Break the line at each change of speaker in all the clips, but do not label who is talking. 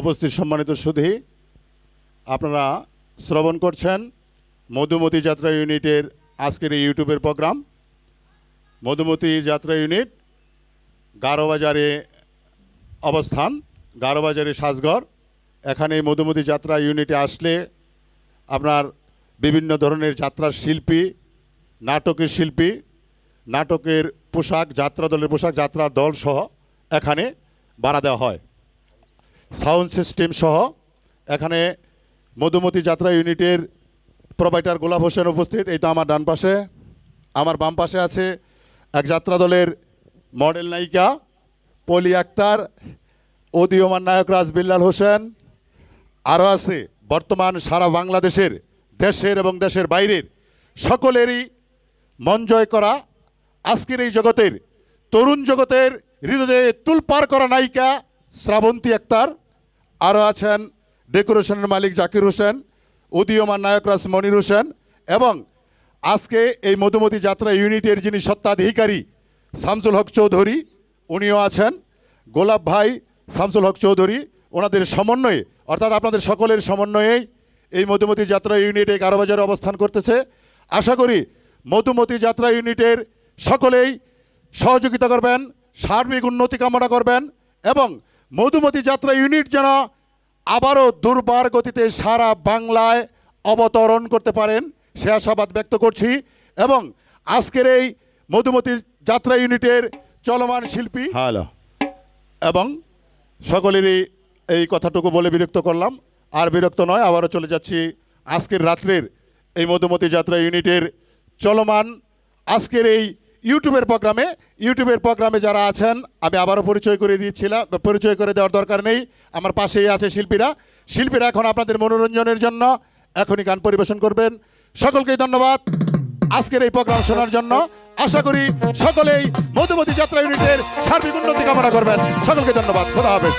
উপস্থিত সম্মানিত সুধী, আপনারা শ্রবণ করছেন মধুমতি যাত্রা ইউনিটের আজকের এই ইউটিউবের প্রোগ্রাম। মধুমতি যাত্রা ইউনিট গারোবাজারে অবস্থান, গারোবাজারে সাজঘর। এখানে মধুমতি যাত্রা ইউনিটে আসলে আপনার বিভিন্ন ধরনের যাত্রার শিল্পী, নাটকের শিল্পী, নাটকের পোশাক, যাত্রা দলের পোশাক, যাত্রার দল সহ এখানে ভাড়া দেওয়া হয়। সাউন্ড সিস্টেম সহ এখানে মধুমতি যাত্রা ইউনিটের প্রোভাইডার গোলাপ হোসেন উপস্থিত। এই তো আমার ডান পাশে, আমার বাম পাশে আছে এক যাত্রা দলের মডেল নায়িকা পলি আক্তার, উদীয়মান নায়ক রাজবিল্লাল হোসেন। আরও আছে বর্তমান সারা বাংলাদেশের, দেশের এবং দেশের বাইরের সকলেরই মন জয় করা, আজকের এই জগতের, তরুণ জগতের হৃদয়ে তুলপার করা নায়িকা শ্রাবন্তী আক্তার। আরও আছেন ডেকোরেশনের মালিক জাকির হোসেন, উদীয়মান নায়ক রাজ মনির হোসেন, এবং আজকে এই মধুমতি যাত্রা ইউনিটের যিনি সত্ত্বাধিকারী শামসুল হক চৌধুরী, উনিও আছেন। গোলাপ ভাই, শামসুল হক চৌধুরী, ওনাদের সমন্বয়ে, অর্থাৎ আপনাদের সকলের সমন্বয়েই এই মধুমতি যাত্রা ইউনিট এই গারোবাজারে অবস্থান করতেছে। আশা করি মধুমতি যাত্রা ইউনিটের সকলেই সহযোগিতা করবেন, সার্বিক উন্নতি কামনা করবেন, এবং মধুমতি যাত্রা ইউনিট যেন আবারও দুর্বার গতিতে সারা বাংলায় অবতরণ করতে পারেন সে আশাবাদ ব্যক্ত করছি। এবং আজকের এই মধুমতি যাত্রা ইউনিটের চলমান শিল্পী হ্যালো, এবং সকলেরই এই কথাটুকু বলে বিরক্ত করলাম। আর বিরক্ত নয়, আবারও চলে যাচ্ছি আজকের রাত্রের এই মধুমতি যাত্রা ইউনিটের চলমান আজকের এই ইউটিউবের প্রোগ্রামে যারা আছেন আমি আবারও পরিচয় করে দিয়েছিলাম, পরিচয় করে দেওয়ার দরকার নেই। আমার পাশেই আছে শিল্পীরা এখন আপনাদের মনোরঞ্জনের জন্য এখনই গান পরিবেশন করবেন। সকলকেই ধন্যবাদ আজকের এই প্রোগ্রাম শোনার জন্য। আশা করি সকলেই মধুমতি যাত্রা ইউনিটের সার্বিক উন্নতি কামনা করবেন। সকলকে ধন্যবাদ, খোদা হাফেজ।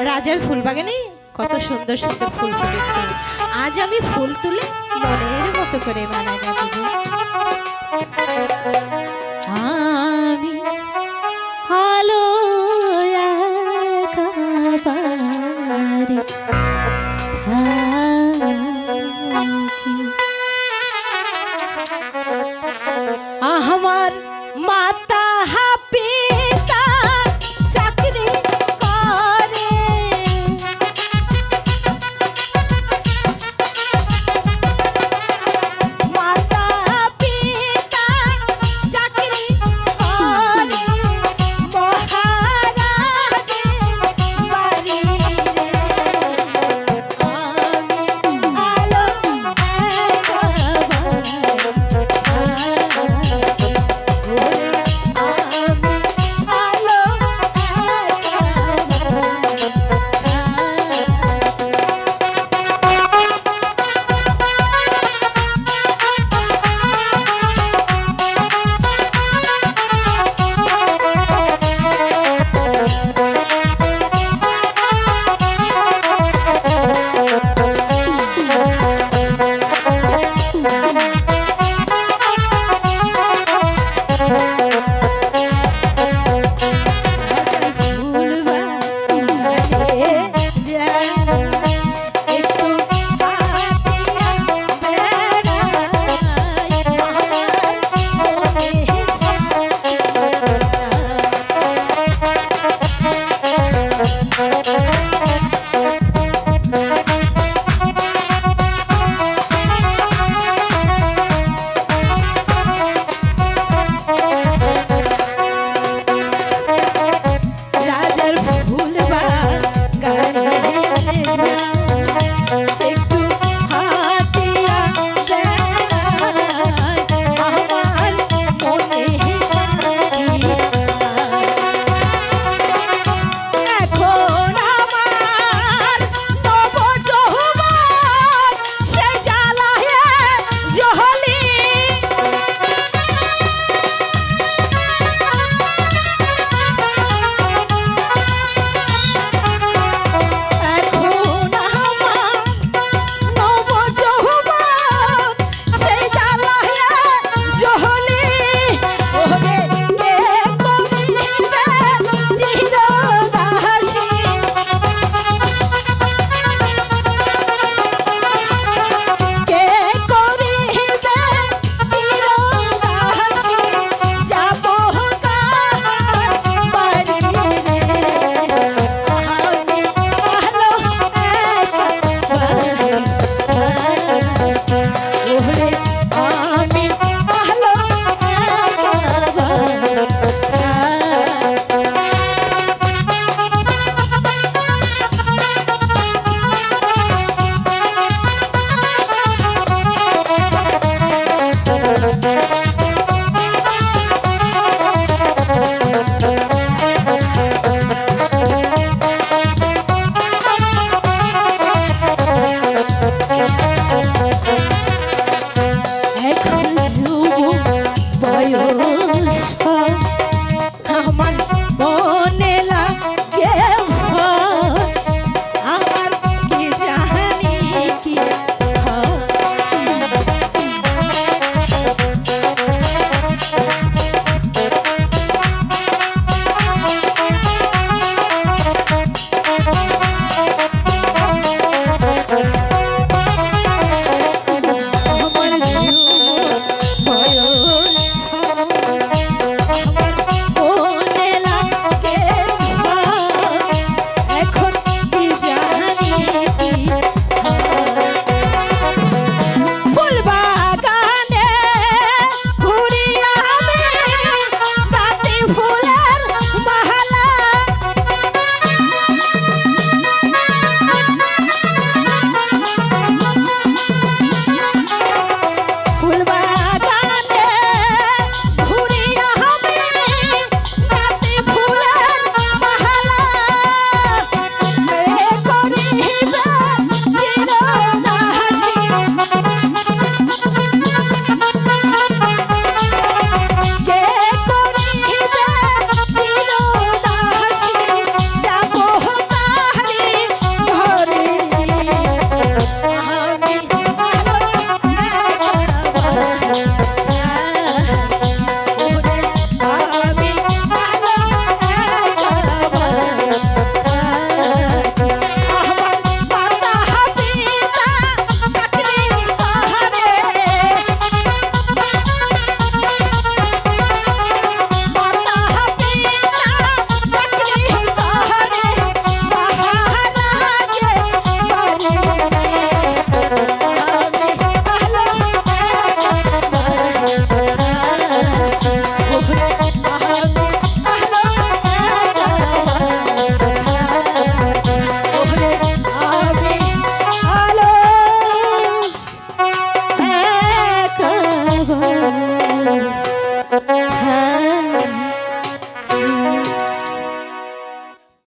রাজার ফুল বাগানে কত সুন্দর সুন্দর ফুল ফুটেছে। আজ আমি ফুল তুলে মনের মতো করে মালা গাঁথব। আমি